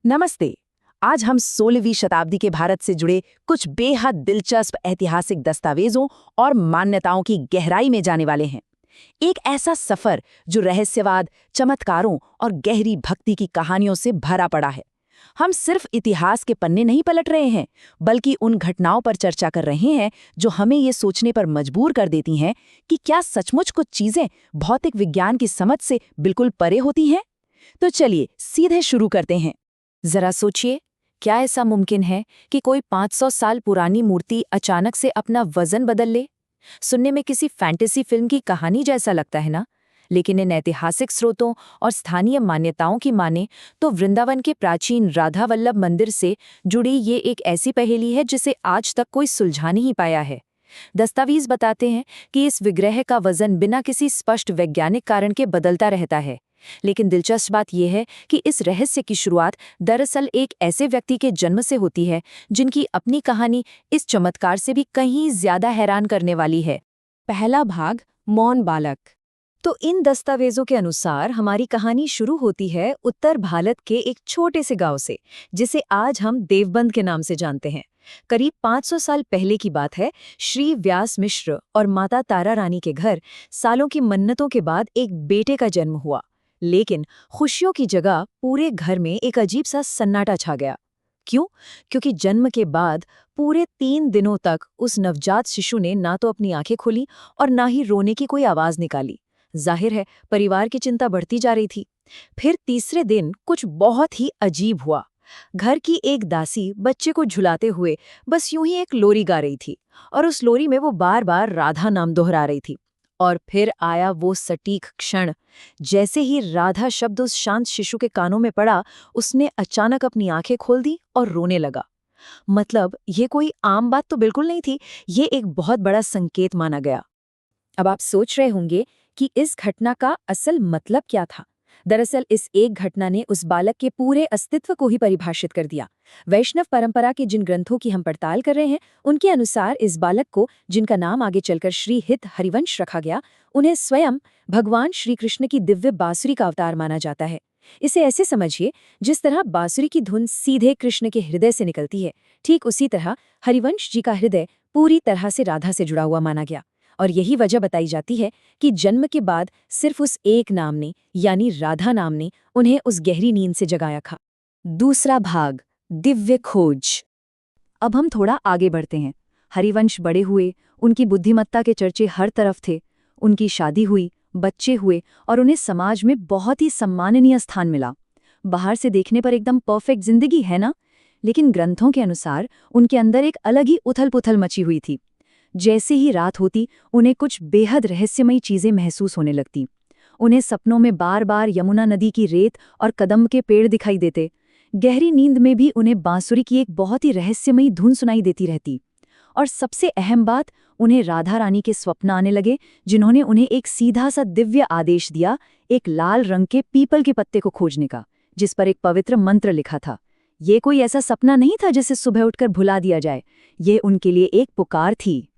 नमस्ते। आज हम 16वीं शताब्दी के भारत से जुड़े कुछ बेहद दिलचस्प ऐतिहासिक दस्तावेजों और मान्यताओं की गहराई में जाने वाले हैं। एक ऐसा सफर जो रहस्यवाद, चमत्कारों और गहरी भक्ति की कहानियों से भरा पड़ा है। हम सिर्फ इतिहास के पन्ने नहीं पलट रहे हैं, बल्कि उन घटनाओं पर चर्चा कर रहे हैं जो हमें ये सोचने पर मजबूर कर देती हैं कि क्या सचमुच कुछ चीजें भौतिक विज्ञान की समझ से बिल्कुल परे होती हैं। तो चलिए सीधे शुरू करते हैं। जरा सोचिए, क्या ऐसा मुमकिन है कि कोई 500 साल पुरानी मूर्ति अचानक से अपना वजन बदल ले? सुनने में किसी फैंटेसी फिल्म की कहानी जैसा लगता है ना? लेकिन इन ऐतिहासिक स्रोतों और स्थानीय मान्यताओं की माने तो वृंदावन के प्राचीन राधा वल्लभ मंदिर से जुड़ी ये एक ऐसी पहेली है जिसे आज तक कोई सुलझा नहीं पाया है। दस्तावेज बताते हैं कि इस विग्रह का वजन बिना किसी स्पष्ट वैज्ञानिक कारण के बदलता रहता है। लेकिन दिलचस्प बात यह है कि इस रहस्य की शुरुआत दरअसल एक ऐसे व्यक्ति के जन्म से होती है जिनकी अपनी कहानी इस चमत्कार से भी कहीं ज्यादा हैरान करने वाली है। पहला भाग, मौन बालक। तो इन दस्तावेजों के अनुसार हमारी कहानी शुरू होती है उत्तर भारत के एक छोटे से गांव से, जिसे आज हम देवबंद के नाम से जानते हैं। करीब 500 साल पहले की बात है। श्री व्यास मिश्र और माता तारा रानी के घर सालों की मन्नतों के बाद एक बेटे का जन्म हुआ। लेकिन खुशियों की जगह पूरे घर में एक अजीब सा सन्नाटा छा गया। क्यों? क्योंकि जन्म के बाद पूरे 3 दिनों तक उस नवजात शिशु ने ना तो अपनी आंखें खोली और ना ही रोने की कोई आवाज निकाली। जाहिर है, परिवार की चिंता बढ़ती जा रही थी। फिर तीसरे दिन कुछ बहुत ही अजीब हुआ। घर की एक दासी बच्चे को झुलाते हुए बस यूं ही एक लोरी गा रही थी, और उस लोरी में वो बार बार राधा नाम दोहरा रही थी। और फिर आया वो सटीक क्षण। जैसे ही राधा शब्द उस शांत शिशु के कानों में पड़ा, उसने अचानक अपनी आंखें खोल दी और रोने लगा। मतलब ये कोई आम बात तो बिल्कुल नहीं थी, ये एक बहुत बड़ा संकेत माना गया। अब आप सोच रहे होंगे कि इस घटना का असल मतलब क्या था। दरअसल इस एक घटना ने उस बालक के पूरे अस्तित्व को ही परिभाषित कर दिया। वैष्णव परंपरा के जिन ग्रंथों की हम पड़ताल कर रहे हैं, उनके अनुसार इस बालक को, जिनका नाम आगे चलकर श्री हित हरिवंश रखा गया, उन्हें स्वयं भगवान श्री कृष्ण की दिव्य बांसुरी का अवतार माना जाता है। इसे ऐसे समझिए, जिस तरह बांसुरी की धुन सीधे कृष्ण के हृदय से निकलती है, ठीक उसी तरह हरिवंश जी का हृदय पूरी तरह से राधा से जुड़ा हुआ माना गया। और यही वजह बताई जाती है कि जन्म के बाद सिर्फ उस एक नाम ने, यानी राधा नाम ने, उन्हें उस गहरी नींद से जगाया था। दूसरा भाग, दिव्य खोज। अब हम थोड़ा आगे बढ़ते हैं। हरिवंश बड़े हुए, उनकी बुद्धिमत्ता के चर्चे हर तरफ थे। उनकी शादी हुई, बच्चे हुए और उन्हें समाज में बहुत ही सम्माननीय स्थान मिला। बाहर से देखने पर एकदम परफेक्ट जिंदगी है ना? लेकिन ग्रंथों के अनुसार उनके अंदर एक अलग ही उथल-पुथल मची हुई थी। जैसे ही रात होती, उन्हें कुछ बेहद रहस्यमयी चीजें महसूस होने लगती। उन्हें सपनों में बार बार यमुना नदी की रेत और कदम्ब के पेड़ दिखाई देते। गहरी नींद में भी उन्हें बांसुरी की एक बहुत ही रहस्यमयी धुन सुनाई देती रहती। और सबसे अहम बात, उन्हें राधा रानी के स्वप्न आने लगे, जिन्होंने उन्हें एक सीधा सा दिव्य आदेश दिया, एक लाल रंग के पीपल के पत्ते को खोजने का, जिस पर एक पवित्र मंत्र लिखा था। ये कोई ऐसा सपना नहीं था जिसे सुबह उठकर भुला दिया जाए। ये उनके लिए एक पुकार थी।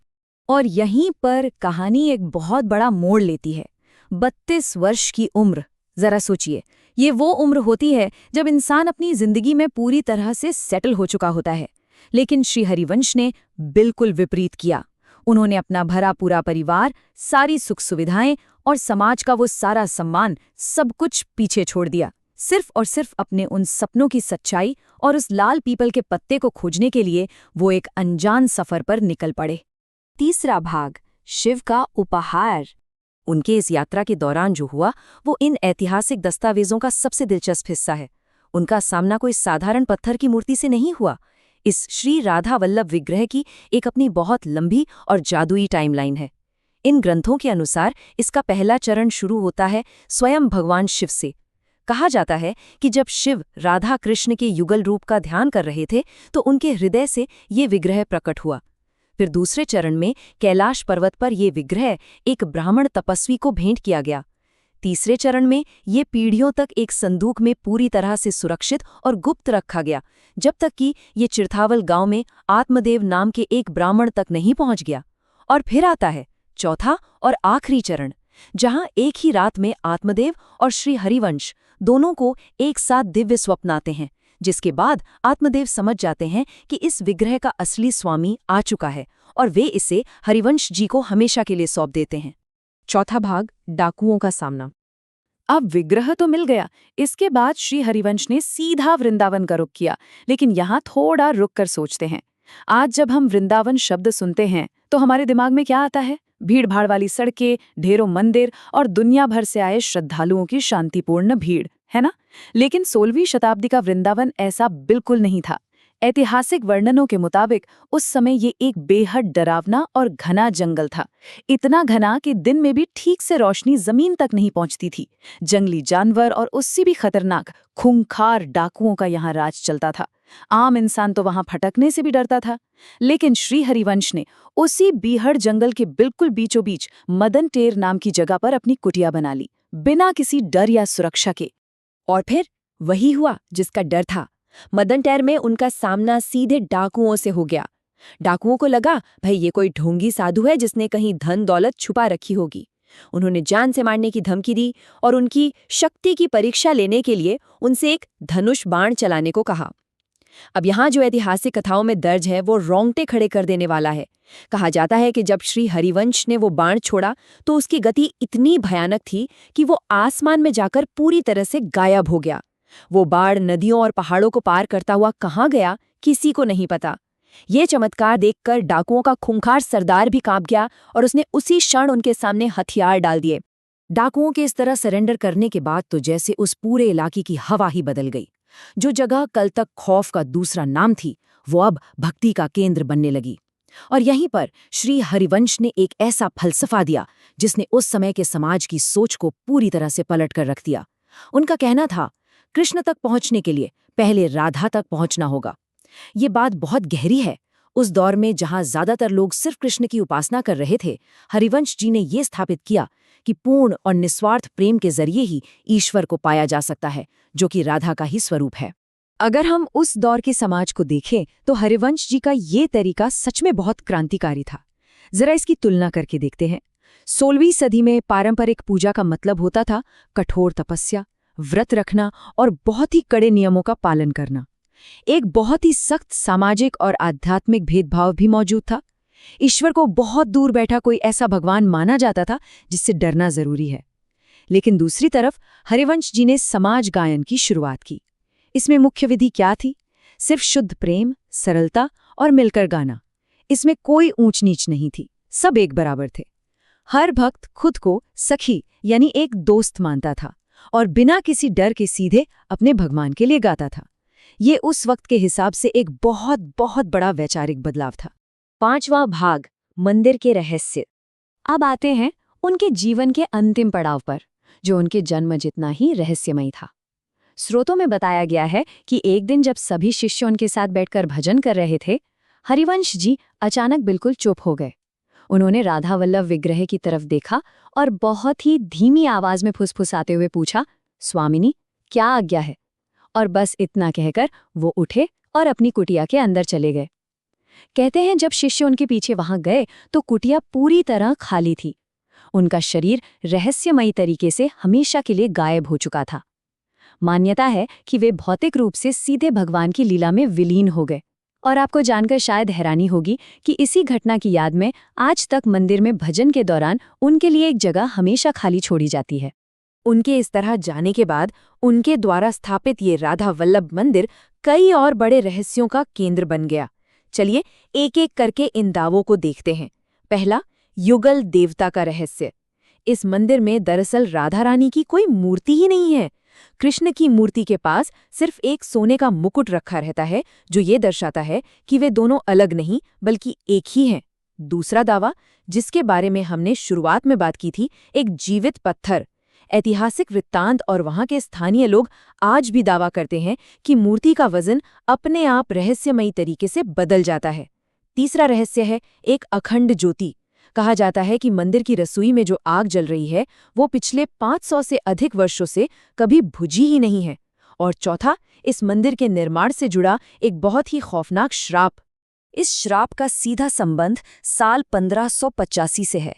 और यहीं पर कहानी एक बहुत बड़ा मोड़ लेती है। 32 वर्ष की उम्र। जरा सोचिए, ये वो उम्र होती है जब इंसान अपनी जिंदगी में पूरी तरह से सेटल हो चुका होता है। लेकिन श्री हरिवंश ने बिल्कुल विपरीत किया। उन्होंने अपना भरा पूरा परिवार, सारी सुख सुविधाएं और समाज का वो सारा सम्मान, सब कुछ पीछे छोड़ दिया। सिर्फ और सिर्फ अपने उन सपनों की सच्चाई और उस लाल पीपल के पत्ते को खोजने के लिए वो एक अनजान सफर पर निकल पड़े। तीसरा भाग, शिव का उपहार। उनके इस यात्रा के दौरान जो हुआ, वो इन ऐतिहासिक दस्तावेजों का सबसे दिलचस्प हिस्सा है। उनका सामना कोई साधारण पत्थर की मूर्ति से नहीं हुआ। इस श्री राधा वल्लभ विग्रह की एक अपनी बहुत लंबी और जादुई टाइमलाइन है। इन ग्रंथों के अनुसार इसका पहला चरण शुरू होता है स्वयं भगवान शिव से। कहा जाता है कि जब शिव राधा कृष्ण के युगल रूप का ध्यान कर रहे थे, तो उनके हृदय से ये विग्रह प्रकट हुआ। फिर दूसरे चरण में कैलाश पर्वत पर यह विग्रह एक ब्राह्मण तपस्वी को भेंट किया गया। तीसरे चरण में ये पीढ़ियों तक एक संदूक में पूरी तरह से सुरक्षित और गुप्त रखा गया, जब तक कि ये चिरथावल गांव में आत्मदेव नाम के एक ब्राह्मण तक नहीं पहुंच गया। और फिर आता है चौथा और आखिरी चरण, जहां एक ही रात में आत्मदेव और श्री हरिवंश दोनों को एक साथ दिव्य स्वप्न आते हैं, जिसके बाद आत्मदेव समझ जाते हैं कि इस विग्रह का असली स्वामी आ चुका है और वे इसे हरिवंश जी को हमेशा के लिए सौंप देते हैं। चौथा भाग, डाकुओं का सामना। अब विग्रह तो मिल गया, इसके बाद श्री हरिवंश ने सीधा वृंदावन का रुख किया। लेकिन यहाँ थोड़ा रुक कर सोचते हैं। आज जब हम वृंदावन शब्द सुनते हैं तो हमारे दिमाग में क्या आता है? भीड़ भाड़ वाली सड़कें, ढेरों मंदिर और दुनिया भर से आए श्रद्धालुओं की शांतिपूर्ण भीड़, है ना? लेकिन 16वीं शताब्दी का वृंदावन ऐसा बिल्कुल नहीं था। ऐतिहासिक वर्णनों के मुताबिक उस समय ये एक बेहद डरावना और घना जंगल था। इतना घना कि दिन में भी ठीक से रोशनी जमीन तक नहीं पहुंचती थी। जंगली जानवर और उससे भी खतरनाक खूंखार डाकुओं का यहाँ राज चलता था। आम इंसान तो वहां फटकने से भी डरता था। लेकिन श्री हरिवंश ने उसी बीहड़ जंगल के बिल्कुल बीचों बीच मदन टेर नाम की जगह पर अपनी कुटिया बना ली, बिना किसी डर या सुरक्षा के। और फिर वही हुआ जिसका डर था। मदन टेर में उनका सामना सीधे डाकुओं से हो गया। डाकुओं को लगा भाई ये कोई ढोंगी साधु है जिसने कहीं धन दौलत छुपा रखी होगी। उन्होंने जान से मारने की धमकी दी और उनकी शक्ति की परीक्षा लेने के लिए उनसे एक धनुष बाण चलाने को कहा। अब यहाँ जो ऐतिहासिक कथाओं में दर्ज है वो रोंगटे खड़े कर देने वाला है। कहा जाता है कि जब श्री हरिवंश ने वो बाण छोड़ा तो उसकी गति इतनी भयानक थी कि वो आसमान में जाकर पूरी तरह से गायब हो गया। वो बाण नदियों और पहाड़ों को पार करता हुआ कहाँ गया, किसी को नहीं पता। ये चमत्कार देखकर डाकुओं का खूंखार सरदार भी कांप गया और उसने उसी क्षण उनके सामने हथियार डाल दिए। डाकुओं के इस तरह सरेंडर करने के बाद तो जैसे उस पूरे इलाके की हवा ही बदल गई। जो जगह कल तक खौफ का दूसरा नाम थी, वो अब भक्ति का केंद्र बनने लगी। और यहीं पर श्री हरिवंश ने एक ऐसा फलसफा दिया जिसने उस समय के समाज की सोच को पूरी तरह से पलट कर रख दिया। उनका कहना था, कृष्ण तक पहुंचने के लिए पहले राधा तक पहुंचना होगा। ये बात बहुत गहरी है। उस दौर में जहां ज्यादातर लोग सिर्फ कृष्ण की उपासना कर रहे थे, हरिवंश जी ने ये स्थापित किया कि पूर्ण और निस्वार्थ प्रेम के जरिए ही ईश्वर को पाया जा सकता है, जो कि राधा का ही स्वरूप है। अगर हम उस दौर के समाज को देखें तो हरिवंश जी का ये तरीका सच में बहुत क्रांतिकारी था। जरा इसकी तुलना करके देखते हैं। 16वीं सदी में पारंपरिक पूजा का मतलब होता था कठोर तपस्या, व्रत रखना और बहुत ही कड़े नियमों का पालन करना। एक बहुत ही सख्त सामाजिक और आध्यात्मिक भेदभाव भी मौजूद था। ईश्वर को बहुत दूर बैठा कोई ऐसा भगवान माना जाता था जिससे डरना जरूरी है। लेकिन दूसरी तरफ हरिवंश जी ने समाज गायन की शुरुआत की। इसमें मुख्य विधि क्या थी? सिर्फ शुद्ध प्रेम, सरलता और मिलकर गाना। इसमें कोई ऊंच नीच नहीं थी, सब एक बराबर थे। हर भक्त खुद को सखी यानी एक दोस्त मानता था और बिना किसी डर के सीधे अपने भगवान के लिए गाता था। ये उस वक्त के हिसाब से एक बहुत बहुत बड़ा वैचारिक बदलाव था। 5वां भाग, मंदिर के रहस्य। अब आते हैं उनके जीवन के अंतिम पड़ाव पर, जो उनके जन्म जितना ही रहस्यमयी था। स्रोतों में बताया गया है कि एक दिन जब सभी शिष्य उनके साथ बैठकर भजन कर रहे थे, हरिवंश जी अचानक बिल्कुल चुप हो गए। उन्होंने राधा वल्लभ विग्रह की तरफ देखा और बहुत ही धीमी आवाज में फुसफुसाते हुए पूछा, स्वामिनी, क्या आज्ञा है? और बस इतना कहकर वो उठे और अपनी कुटिया के अंदर चले गए। कहते हैं जब शिष्य उनके पीछे वहां गए तो कुटिया पूरी तरह खाली थी। उनका शरीर रहस्यमयी तरीके से हमेशा के लिए गायब हो चुका था। मान्यता है कि वे भौतिक रूप से सीधे भगवान की लीला में विलीन हो गए। और आपको जानकर शायद हैरानी होगी कि इसी घटना की याद में आज तक मंदिर में भजन के दौरान उनके लिए एक जगह हमेशा खाली छोड़ी जाती है। उनके इस तरह जाने के बाद उनके द्वारा स्थापित ये राधा वल्लभ मंदिर कई और बड़े रहस्यों का केंद्र बन गया। चलिए एक एक करके इन दावों को देखते हैं। पहला, युगल देवता का रहस्य। इस मंदिर में दरअसल राधा रानी की कोई मूर्ति ही नहीं है। कृष्ण की मूर्ति के पास सिर्फ एक सोने का मुकुट रखा रहता है, जो ये दर्शाता है कि वे दोनों अलग नहीं बल्कि एक ही हैं। दूसरा दावा, जिसके बारे में हमने शुरुआत में बात की थी, एक जीवित पत्थर। ऐतिहासिक वृत्तांत और वहां के स्थानीय लोग आज भी दावा करते हैं कि मूर्ति का वजन अपने आप रहस्यमयी तरीके से बदल जाता है। तीसरा रहस्य है एक अखंड ज्योति। कहा जाता है कि मंदिर की रसोई में जो आग जल रही है वो पिछले 500 से अधिक वर्षों से कभी बुझी ही नहीं है। और चौथा, इस मंदिर के निर्माण से जुड़ा एक बहुत ही खौफनाक श्राप। इस श्राप का सीधा संबंध साल 1585 से है।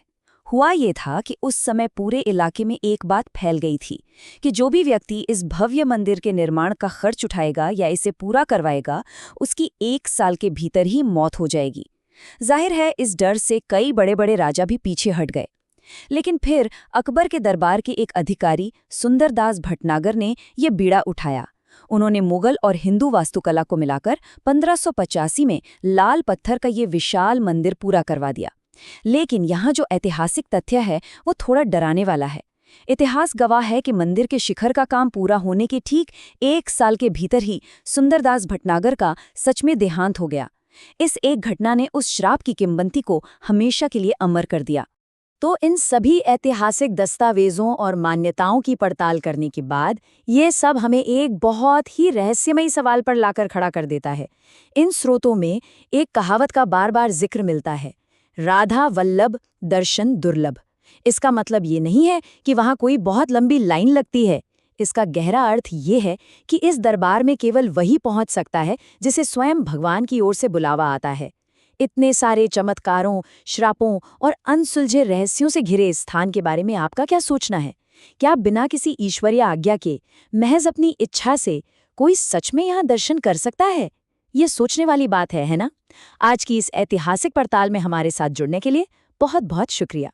हुआ ये था कि उस समय पूरे इलाके में एक बात फैल गई थी कि जो भी व्यक्ति इस भव्य मंदिर के निर्माण का खर्च उठाएगा या इसे पूरा करवाएगा, उसकी 1 साल के भीतर ही मौत हो जाएगी। जाहिर है, इस डर से कई बड़े बड़े राजा भी पीछे हट गए। लेकिन फिर अकबर के दरबार के एक अधिकारी सुंदरदास भटनागर ने ये बीड़ा उठाया। उन्होंने मुगल और हिंदू वास्तुकला को मिलाकर 1585 में लाल पत्थर का ये विशाल मंदिर पूरा करवा दिया। लेकिन यहाँ जो ऐतिहासिक तथ्य है वो थोड़ा डराने वाला है। इतिहास गवाह है कि मंदिर के शिखर का काम पूरा होने के ठीक 1 साल के भीतर ही सुंदरदास भटनागर का सच में देहांत हो गया। इस एक घटना ने उस श्राप की किंवदंती को हमेशा के लिए अमर कर दिया। तो इन सभी ऐतिहासिक दस्तावेजों और मान्यताओं की पड़ताल करने के बाद ये सब हमें एक बहुत ही रहस्यमयी सवाल पर लाकर खड़ा कर देता है। इन स्रोतों में एक कहावत का बार बार जिक्र मिलता है, राधा वल्लभ दर्शन दुर्लभ। इसका मतलब ये नहीं है कि वहाँ कोई बहुत लंबी लाइन लगती है। इसका गहरा अर्थ ये है कि इस दरबार में केवल वही पहुँच सकता है जिसे स्वयं भगवान की ओर से बुलावा आता है। इतने सारे चमत्कारों, श्रापों और अनसुलझे रहस्यों से घिरे इस स्थान के बारे में आपका क्या सोचना है? क्या बिना किसी ईश्वरीय आज्ञा के, महज अपनी इच्छा से कोई सच में यहाँ दर्शन कर सकता है? ये सोचने वाली बात है ना? आज की इस ऐतिहासिक पड़ताल में हमारे साथ जुड़ने के लिए बहुत बहुत शुक्रिया।